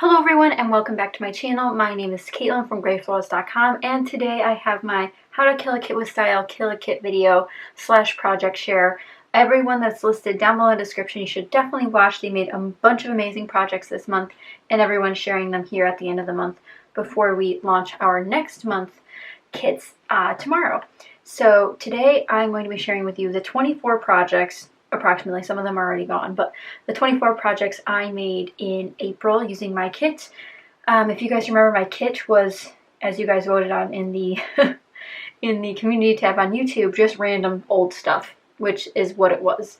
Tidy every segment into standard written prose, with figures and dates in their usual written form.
Hello everyone and welcome back to my channel. My name is Caitlin from Florals.com and today I have my How to Kill a Kit with Style Kill a Kit video / project share. Everyone that's listed down below in the description you should definitely watch. They made a bunch of amazing projects this month and everyone's sharing them here at the end of the month before we launch our next month kits tomorrow. So today I'm going to be sharing with you the 24 projects, approximately, some of them are already gone, but the 24 projects I made in April using my kit. If you guys remember, my kit was, as you guys voted on in the in the community tab on YouTube, just random old stuff, which is what it was.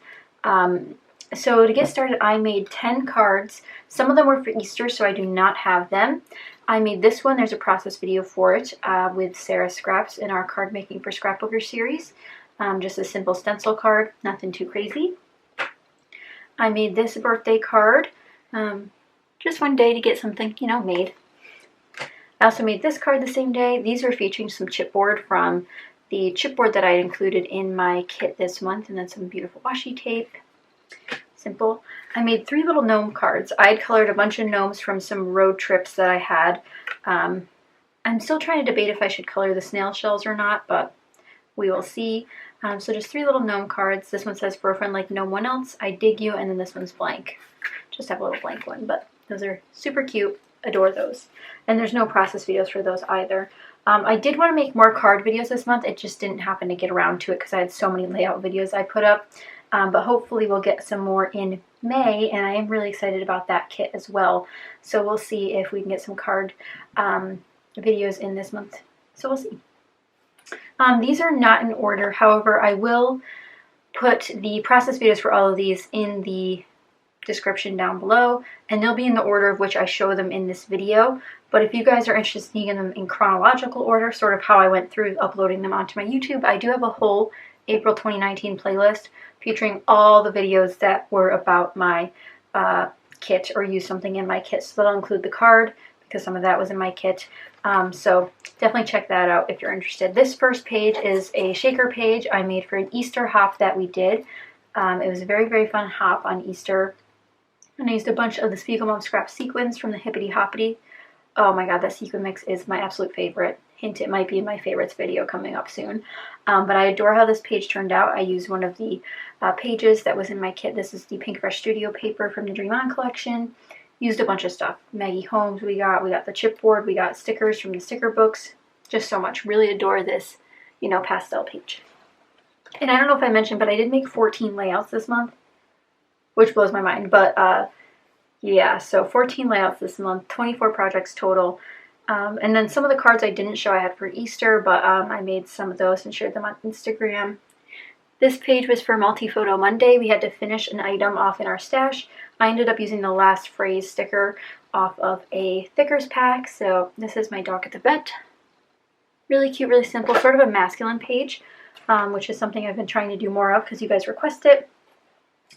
So to get started, I made 10 cards. Some of them were for Easter, so I do not have them. I made this one. There's a process video for it with Sarah Scraps in our Card Making for Scrapbooker series. Just a simple stencil card, nothing too crazy. I made this birthday card, just one day to get something, made. I also made this card the same day. These are featuring some chipboard from the chipboard that I included in my kit this month, and then some beautiful washi tape. Simple. I made 3 little gnome cards. I had colored a bunch of gnomes from some road trips that I had. I'm still trying to debate if I should color the snail shells or not, but we will see. So just 3 little gnome cards. This one says, "For a friend like no one else, I dig you," and then this one's blank. Just have a little blank one, but those are super cute. Adore those. And there's no process videos for those either. I did want to make more card videos this month. It just didn't happen to get around to it because I had so many layout videos I put up. But hopefully we'll get some more in May, and I am really excited about that kit as well. So we'll see if we can get some card videos in this month. So we'll see. These are not in order, however, I will put the process videos for all of these in the description down below, and they'll be in the order of which I show them in this video. But if you guys are interested in seeing them in chronological order, sort of how I went through uploading them onto my YouTube, I do have a whole April 2019 playlist featuring all the videos that were about my kit or use something in my kit. So that'll include the card, because some of that was in my kit. So definitely check that out if you're interested. This first page is a shaker page I made for an Easter hop that we did. It was a very, very fun hop on Easter. And I used a bunch of the Spiegelmom Scrap sequins from the Hippity Hoppity. Oh my god, that sequin mix is my absolute favorite. Hint, it might be in my favorites video coming up soon. But I adore how this page turned out. I used one of the pages that was in my kit. This is the Pink Fresh Studio paper from the Dream On collection. Used a bunch of stuff. Maggie Holmes we got the chipboard, we got stickers from the sticker books. Just so much. Really adore this, pastel page. And I don't know if I mentioned, but I did make 14 layouts this month, which blows my mind. But yeah, so 14 layouts this month, 24 projects total. And then some of the cards I didn't show I had for Easter, but I made some of those and shared them on Instagram. This page was for Multi-Photo Monday. We had to finish an item off in our stash. I ended up using the last phrase sticker off of a Thickers pack. So this is my dog at the vet. Really cute, really simple, sort of a masculine page, which is something I've been trying to do more of because you guys request it.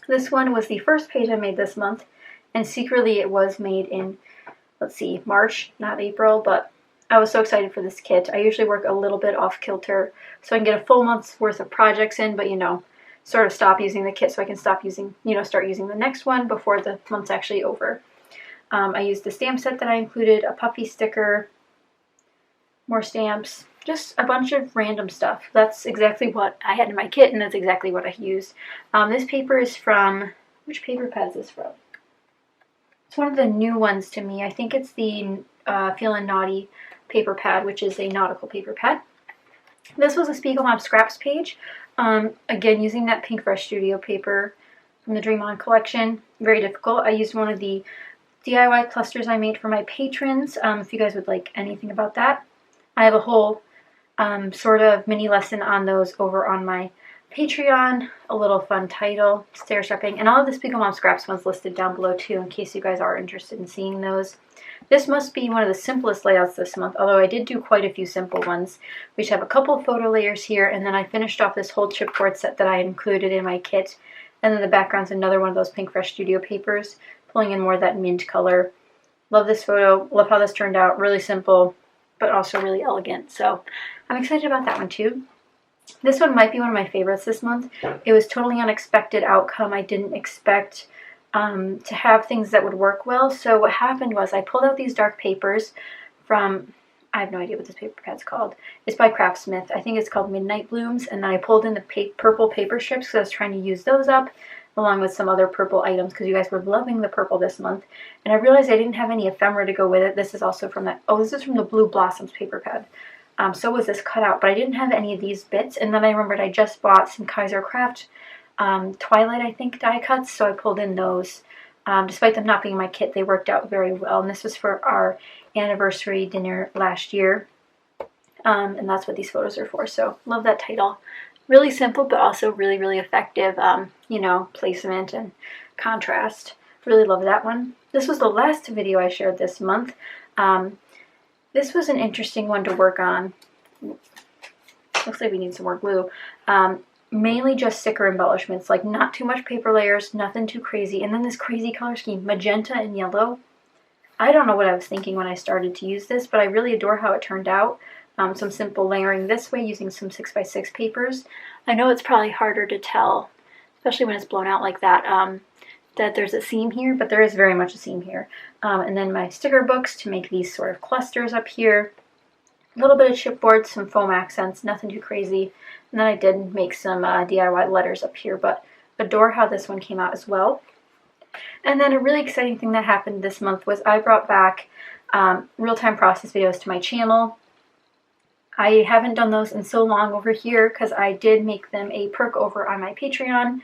This one was the first page I made this month, and secretly it was made in, let's see, March, not April, but I was so excited for this kit. I usually work a little bit off kilter so I can get a full month's worth of projects in, but sort of stop using the kit so I can stop using, start using the next one before the month's actually over. I used the stamp set that I included, a puppy sticker, more stamps, just a bunch of random stuff. That's exactly what I had in my kit, and that's exactly what I used. This paper is from, which paper pad is this from? It's one of the new ones to me. I think it's the Feelin' Naughty paper pad, which is a nautical paper pad. This was a Spiegelmom Scraps page. Again, using that Pink Fresh Studio paper from the Dream On collection. Very difficult. I used one of the DIY clusters I made for my patrons. If you guys would like anything about that, I have a whole sort of mini lesson on those over on my Patreon. A little fun title, stair stepping, and all of the Spiegelmom Scraps ones listed down below too, in case you guys are interested in seeing those. This must be one of the simplest layouts this month, although I did do quite a few simple ones. We just have a couple photo layers here, and then I finished off this whole chipboard set that I included in my kit. And then the background's another one of those Pink Fresh Studio papers, pulling in more of that mint color. Love this photo. Love how this turned out. Really simple, but also really elegant. So I'm excited about that one too. This one might be one of my favorites this month. It was totally unexpected outcome. I didn't expect to have things that would work well. So what happened was I pulled out these dark papers from, I have no idea what this paper pad's called. It's by Craftsmith. I think it's called Midnight Blooms. And then I pulled in the purple paper strips because I was trying to use those up along with some other purple items because you guys were loving the purple this month. And I realized I didn't have any ephemera to go with it. This is also from that, oh, this is from the Blue Blossoms paper pad. So was this cutout, but I didn't have any of these bits. And then I remembered I just bought some Kaiser Craft Twilight, I think, die cuts, so I pulled in those. Despite them not being in my kit, they worked out very well. And this was for our anniversary dinner last year. And that's what these photos are for. So love that title. Really simple, but also really, really effective, you know, placement and contrast. Really love that one. This was the last video I shared this month. This was an interesting one to work on. Looks like we need some more glue. Mainly just sticker embellishments, like not too much paper layers, nothing too crazy. And then this crazy color scheme, magenta and yellow. I don't know what I was thinking when I started to use this, but I really adore how it turned out. Some simple layering this way using some 6x6 papers. I know it's probably harder to tell, especially when it's blown out like that, that there's a seam here, but there is very much a seam here. And then my sticker books to make these sort of clusters up here. A little bit of chipboard, some foam accents, nothing too crazy. And then I did make some DIY letters up here, but adore how this one came out as well. And then a really exciting thing that happened this month was I brought back real-time process videos to my channel. I haven't done those in so long over here because I did make them a perk over on my Patreon.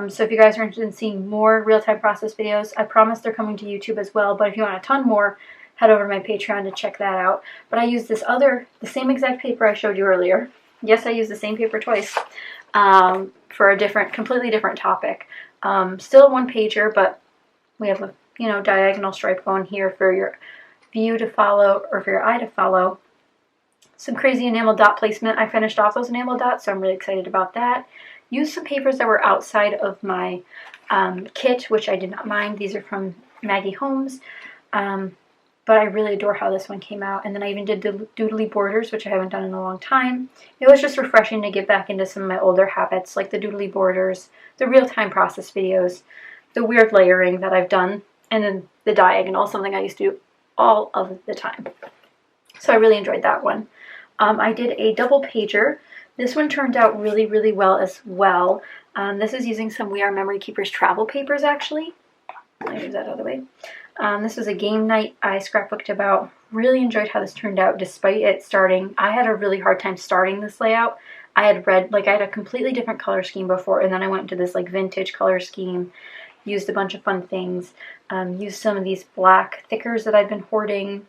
So if you guys are interested in seeing more real-time process videos, I promise they're coming to YouTube as well. But if you want a ton more, head over to my Patreon to check that out. But I used this the same exact paper I showed you earlier. Yes, I used the same paper twice for a completely different topic. Still a one-pager, but we have a, you know, diagonal stripe going here for your view to follow or for your eye to follow. Some crazy enamel dot placement. I finished off those enamel dots, so I'm really excited about that. Used some papers that were outside of my kit, which I did not mind. These are from Maggie Holmes. But I really adore how this one came out. And then I even did the doodly borders, which I haven't done in a long time. It was just refreshing to get back into some of my older habits, like the doodly borders, the real-time process videos, the weird layering that I've done, and then the diagonal, something I used to do all of the time. So I really enjoyed that one. I did a double pager. This one turned out really, really well as well. This is using some We Are Memory Keepers travel papers, actually. Let me move that out of the way. This was a game night I scrapbooked about. Really enjoyed how this turned out despite it starting. I had a really hard time starting this layout. I had a completely different color scheme before, and then I went into this like vintage color scheme, used a bunch of fun things, used some of these black thickers that I've been hoarding,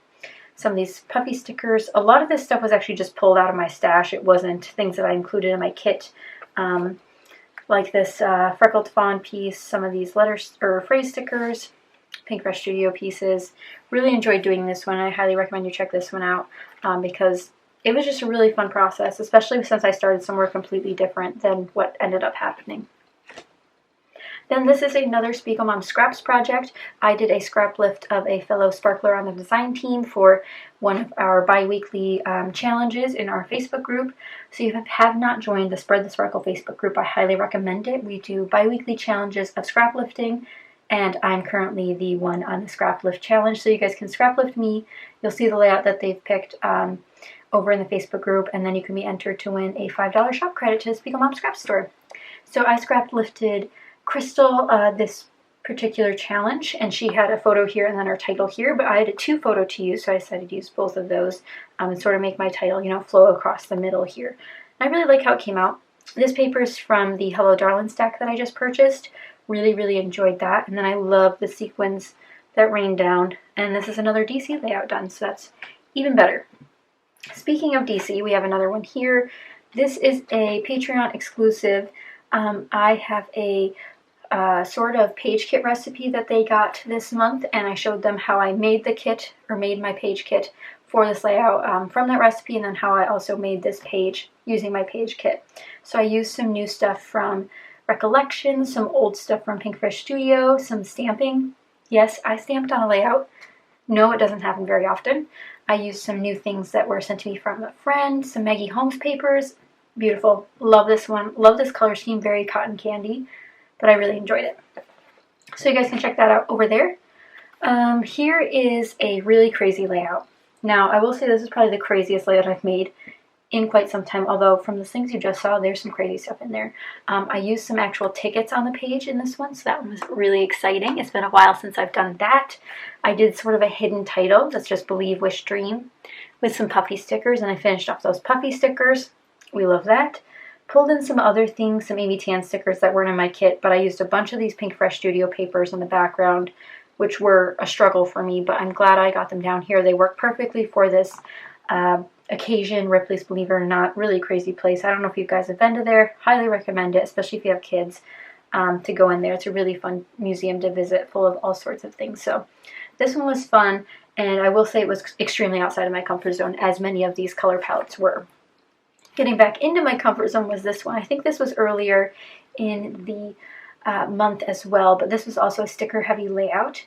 some of these puffy stickers. A lot of this stuff was actually just pulled out of my stash. It wasn't things that I included in my kit. Like this freckled fawn piece, some of these letters or phrase stickers, Pink Fresh Studio pieces. Really enjoyed doing this one. I highly recommend you check this one out because it was just a really fun process, especially since I started somewhere completely different than what ended up happening. Then this is another Spiegel Mom Scraps project. I did a scrap lift of a fellow sparkler on the design team for one of our bi-weekly challenges in our Facebook group. So if you have not joined the Spread the Sparkle Facebook group, I highly recommend it. We do bi-weekly challenges of scrap lifting, and I'm currently the one on the scrap lift challenge. So you guys can scrap lift me. You'll see the layout that they've picked over in the Facebook group, and then you can be entered to win a $5 shop credit to the Spiegel Mom Scrap Store. So I scrap lifted Crystal this particular challenge, and she had a photo here and then her title here, but I had a two photo to use, so I decided to use both of those and sort of make my title, you know, flow across the middle here. And I really like how it came out. This paper is from the Hello Darlin stack that I just purchased. Really, really enjoyed that. And then I love the sequins that rain down, and this is another DC layout done, so that's even better. Speaking of DC, we have another one here. This is a Patreon exclusive. I have a sort of page kit recipe that they got this month, and I showed them how I made the kit, or made my page kit for this layout from that recipe, and then how I also made this page using my page kit. So I used some new stuff from Recollection, some old stuff from Pink Fresh Studio, some stamping. Yes, I stamped on a layout. No, it doesn't happen very often. I used some new things that were sent to me from a friend, some Maggie Holmes papers. Beautiful. Love this one. Love this color scheme. Very cotton candy, but I really enjoyed it. So you guys can check that out over there. Here is a really crazy layout. Now, I will say this is probably the craziest layout I've made in quite some time, although from the things you just saw, there's some crazy stuff in there. I used some actual tickets on the page in this one, so that one was really exciting. It's been a while since I've done that. I did sort of a hidden title that's just Believe, Wish, Dream with some puffy stickers, and I finished off those puffy stickers. We love that. Pulled in some other things, some Amy Tan stickers that weren't in my kit, but I used a bunch of these Pink Fresh Studio papers in the background, which were a struggle for me, but I'm glad I got them down here. They work perfectly for this occasion, Ripley's Believe It or Not, really crazy place. I don't know if you guys have been to there. Highly recommend it, especially if you have kids, to go in there. It's a really fun museum to visit, full of all sorts of things. So this one was fun, and I will say it was extremely outside of my comfort zone, as many of these color palettes were. Getting back into my comfort zone was this one. I think this was earlier in the month as well, but this was also a sticker heavy layout,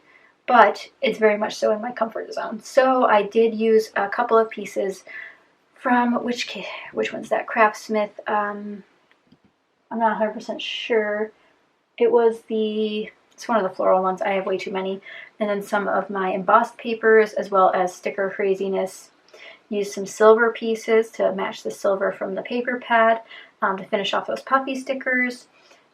but it's very much so in my comfort zone. So I did use a couple of pieces from which one's that? Craftsmith. I'm not 100% sure. It's one of the floral ones. I have way too many. And then some of my embossed papers, as well as sticker craziness. Used some silver pieces to match the silver from the paper pad to finish off those puffy stickers.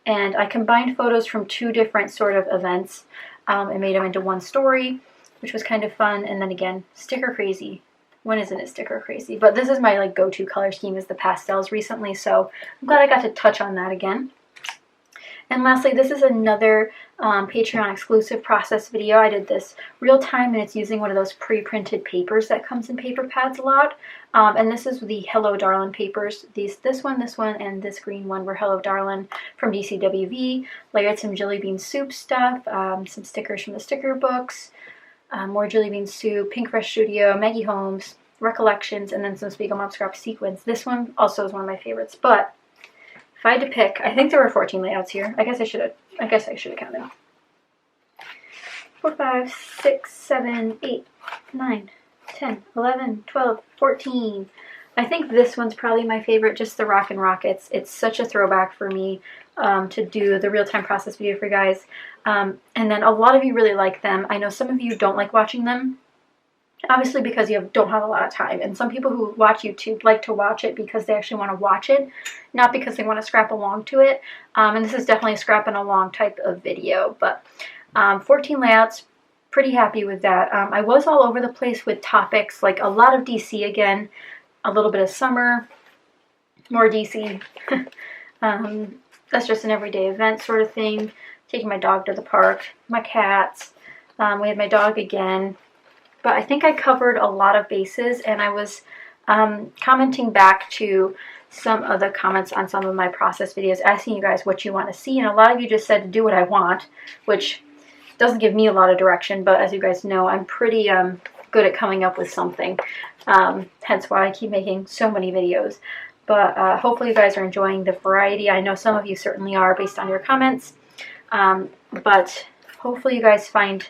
And I combined photos from two different sort of events and made them into one story, which was kind of fun. And then again, sticker crazy. When isn't it sticker crazy? But this is my go-to color scheme is the pastels recently, so I'm glad I got to touch on that again. And lastly, this is another Patreon exclusive process video. I did this real time, and it's using one of those pre-printed papers that comes in paper pads a lot. And this is the Hello Darlin papers. This one, and this green one were Hello Darlin from DCWV. Layered some jelly bean soup stuff, some stickers from the sticker books, more jelly bean soup, Pink Fresh Studio, Maggie Holmes, Recollections, and then some Spiegel Mom Scrap sequins. This one also is one of my favorites, but if I had to pick, I think there were 14 layouts here. I guess I should have counted. 4, 5, 6, 7, 8, 9, 10, 11, 12, 14. I think this one's probably my favorite, just the Rockin' Rockets. It's such a throwback for me to do the real-time process video for you guys. And then a lot of you really like them. I know some of you don't like watching them, obviously because you don't have a lot of time. And some people who watch YouTube like to watch it because they actually want to watch it, not because they want to scrap along to it. And this is definitely a scrapping along type of video. But 14 layouts, pretty happy with that. I was all over the place with topics, like a lot of DC again, a little bit of summer, more DC. That's just an everyday event sort of thing. Taking my dog to the park, my cats. We had my dog again. But I think I covered a lot of bases, and I was commenting back to some of the comments on some of my process videos, asking you guys what you want to see, and a lot of you just said to do what I want, which doesn't give me a lot of direction, but as you guys know, I'm pretty good at coming up with something, hence why I keep making so many videos. But hopefully you guys are enjoying the variety. I know some of you certainly are based on your comments, but hopefully you guys find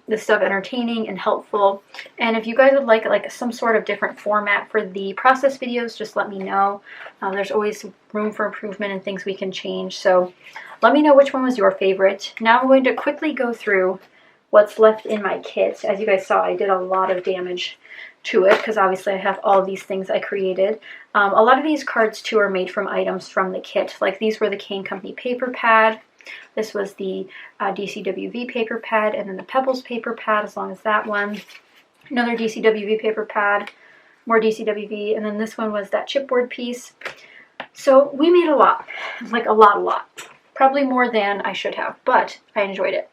this stuff entertaining and helpful. And if you guys would like some sort of different format for the process videos, just let me know. There's always room for improvement and things we can change. So let me know which one was your favorite. Now I'm going to quickly go through what's left in my kit. As you guys saw, I did a lot of damage to it because obviously I have all these things I created. A lot of these cards too are made from items from the kit. Like these were the Kane Company paper pad. This was the DCWV paper pad, and then the Pebbles paper pad, as long as that one. Another DCWV paper pad, more DCWV, and then this one was that chipboard piece. So we made a lot, like a lot. Probably more than I should have, but I enjoyed it.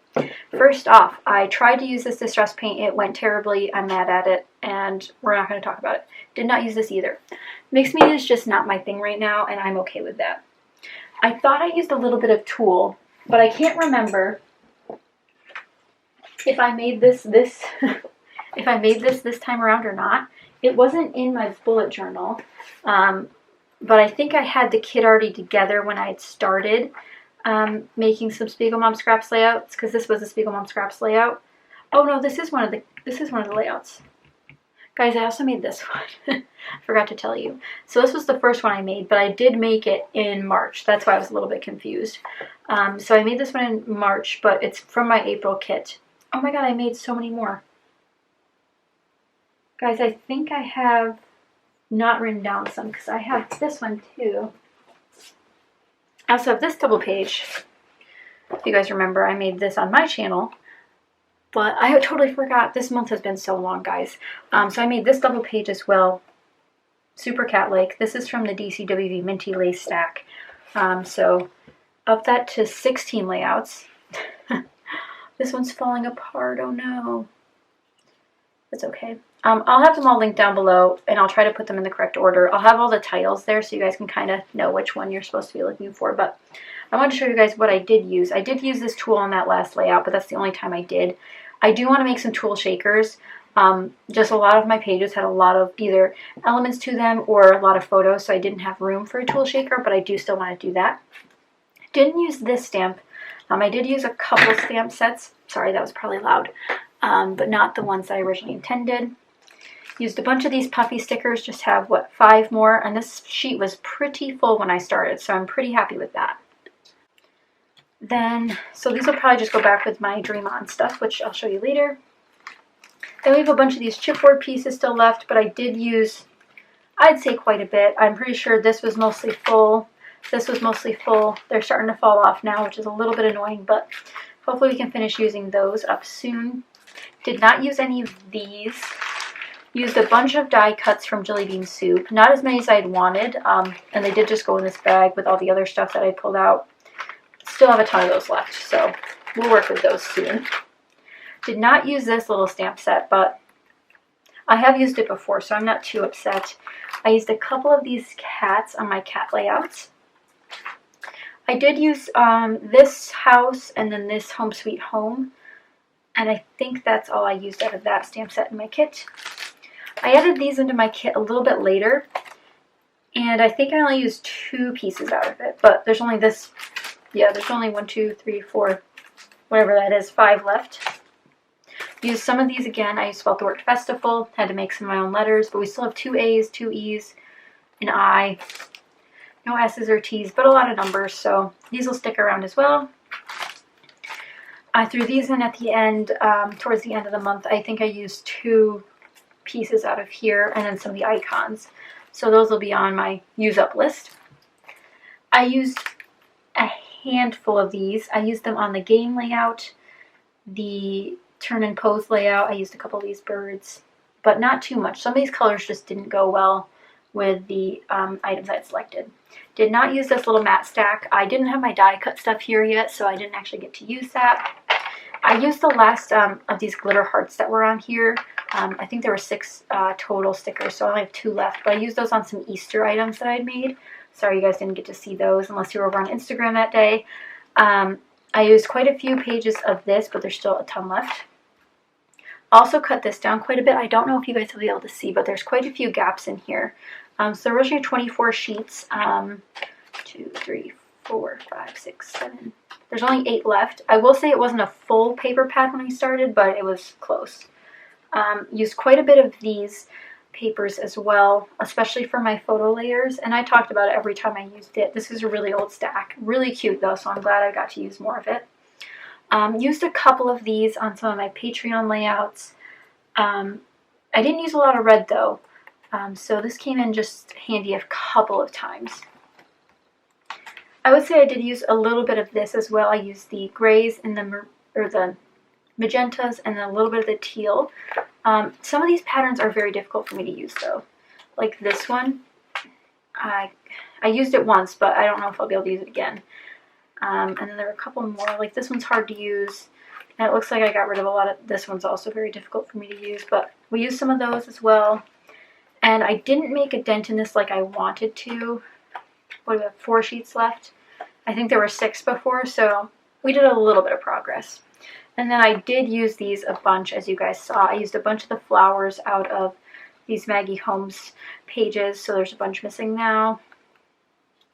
First off, I tried to use this distress paint. It went terribly. I'm mad at it, and we're not going to talk about it. Did not use this either. Mixed media is just not my thing right now, and I'm okay with that. I thought I used a little bit of tulle, but I can't remember if I made this if I made this time around or not. It wasn't in my bullet journal, but I think I had the kit already together when I had started making some Spiegel Mom Scraps layouts, because this was a Spiegel Mom Scraps layout. Oh no, this is one of the layouts. Guys, I also made this one. I forgot to tell you. So this was the first one I made, but I did make it in March. That's why I was a little bit confused. So I made this one in March, but it's from my April kit. Oh my god, I made so many more. Guys, I think I have not written down some because I have this one too. I also have this double page. If you guys remember, I made this on my channel. But I totally forgot. This month has been so long, guys. So I made this double page as well. Super cat-like. This is from the DCWV Minty Lace Stack. So up that to 16 layouts. This one's falling apart. Oh no. That's okay. I'll have them all linked down below, and I'll try to put them in the correct order. I'll have all the titles there so you guys can kind of know which one you're supposed to be looking for. But I want to show you guys what I did use. I did use this tool on that last layout, but that's the only time I did. I do want to make some tool shakers. Just a lot of my pages had a lot of either elements to them or a lot of photos, so I didn't have room for a tool shaker, but I do still want to do that. Didn't use this stamp. I did use a couple stamp sets. Sorry, that was probably loud. But not the ones that I originally intended. Used a bunch of these puffy stickers, just have, what, 5 more, and this sheet was pretty full when I started, so I'm pretty happy with that. Then, so these will probably just go back with my Dream On stuff, which I'll show you later. Then we have a bunch of these chipboard pieces still left, but I did use, I'd say, quite a bit. I'm pretty sure this was mostly full. This was mostly full. They're starting to fall off now, which is a little bit annoying, but hopefully we can finish using those up soon. Did not use any of these. Used a bunch of die cuts from Jelly Bean Soup. Not as many as I'd wanted, and they did just go in this bag with all the other stuff that I pulled out. Still have a ton of those left, so we'll work with those soon. Did not use this little stamp set, but I have used it before, so I'm not too upset. I used a couple of these cats on my cat layouts. I did use this house and then this Home Sweet Home, and I think that's all I used out of that stamp set in my kit. I added these into my kit a little bit later, and I think I only used 2 pieces out of it, but there's only this. Yeah, there's only 1, 2, 3, 4, whatever that is, 5 left. Used some of these again. I used Spelt the Word Festival. Had to make some of my own letters, but we still have 2 A's, 2 E's, an I. No S's or T's, but a lot of numbers, so these will stick around as well. I threw these in at the end, towards the end of the month. I think I used 2 pieces out of here, and then some of the icons. So those will be on my use up list. I used a handful of these. I used them on the game layout, the turn and pose layout. I used a couple of these birds, but not too much. Some of these colors just didn't go well with the items I had selected. Did not use this little matte stack. I didn't have my die cut stuff here yet, so I didn't actually get to use that. I used the last of these glitter hearts that were on here. I think there were 6 total stickers, so I only have 2 left, but I used those on some Easter items that I'd made. Sorry you guys didn't get to see those unless you were over on Instagram that day. I used quite a few pages of this, but there's still a ton left. Also cut this down quite a bit. I don't know if you guys will be able to see, but there's quite a few gaps in here. So originally 24 sheets. 2, 3, 4, 5, 6, 7. There's only 8 left. I will say it wasn't a full paper pad when I started, but it was close. Used quite a bit of these papers as well, especially for my photo layers, and I talked about it every time I used it. This is a really old stack. Really cute though, so I'm glad I got to use more of it. Used a couple of these on some of my Patreon layouts. I didn't use a lot of red though, so this came in just handy a couple of times. I would say I did use a little bit of this as well. I used the grays and the magentas and then a little bit of the teal. Some of these patterns are very difficult for me to use though. Like this one, I used it once, but I don't know if I'll be able to use it again. And then there are a couple more. Like this one's hard to use, and it looks like I got rid of a lot of. This one's also very difficult for me to use, but we used some of those as well. And I didn't make a dent in this like I wanted to. What do we have? 4 sheets left. I think there were 6 before, so we did a little bit of progress. And then I did use these a bunch, as you guys saw. I used a bunch of the flowers out of these Maggie Holmes pages, so there's a bunch missing now.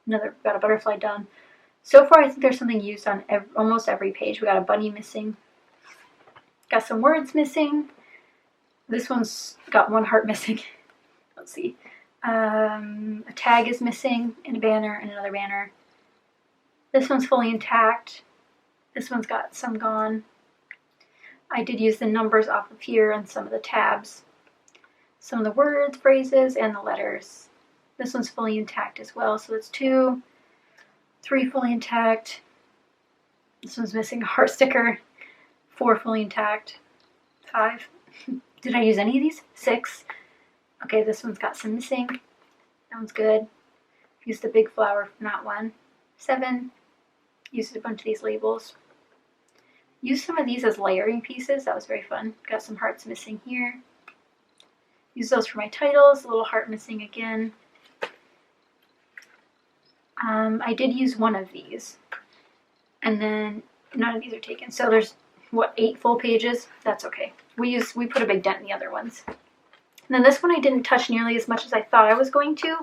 Got a butterfly done. So far, I think there's something used on almost every page. We got a bunny missing. Got some words missing. This one's got one heart missing. Let's see. A tag is missing, and a banner, and another banner. This one's fully intact. This one's got some gone. I did use the numbers off of here and some of the tabs. Some of the words, phrases, and the letters. This one's fully intact as well, so it's 2, 3 fully intact. This one's missing a heart sticker. 4 fully intact. 5. Did I use any of these? 6. Okay, this one's got some missing. That one's good. Used the big flower from that one. 7. Used a bunch of these labels. Used some of these as layering pieces. That was very fun. Got some hearts missing here. Use those for my titles. A little heart missing again. I did use one of these. And then none of these are taken. So there's, what, 8 full pages? That's okay. We put a big dent in the other ones. And then this one I didn't touch nearly as much as I thought I was going to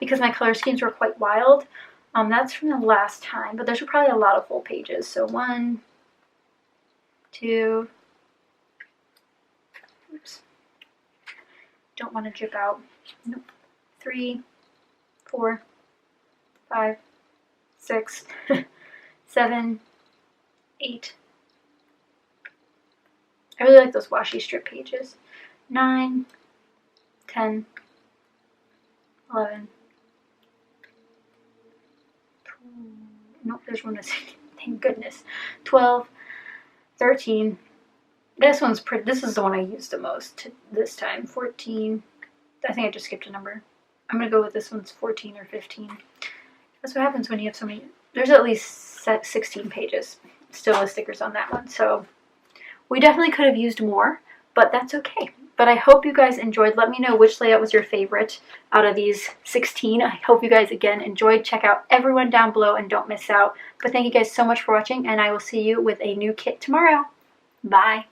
because my color schemes were quite wild. That's from the last time, but there's probably a lot of full pages. So 1, 2, oops, don't want to drip out. Nope. 3, 4, 5, 6, 7, 8. I really like those washi strip pages. 9, 10, 11, 12, nope, there's one missing. Thank goodness. 12, 13. This one's pretty. This is the one I used the most this time. 14. I think I just skipped a number. I'm gonna go with this one's 14 or 15. That's what happens when you have so many. There's at least 16 pages still with stickers on that one. So we definitely could have used more, but that's okay. But I hope you guys enjoyed. Let me know which layout was your favorite out of these 16. I hope you guys, again, enjoyed. Check out everyone down below and don't miss out. But thank you guys so much for watching, and I will see you with a new kit tomorrow. Bye.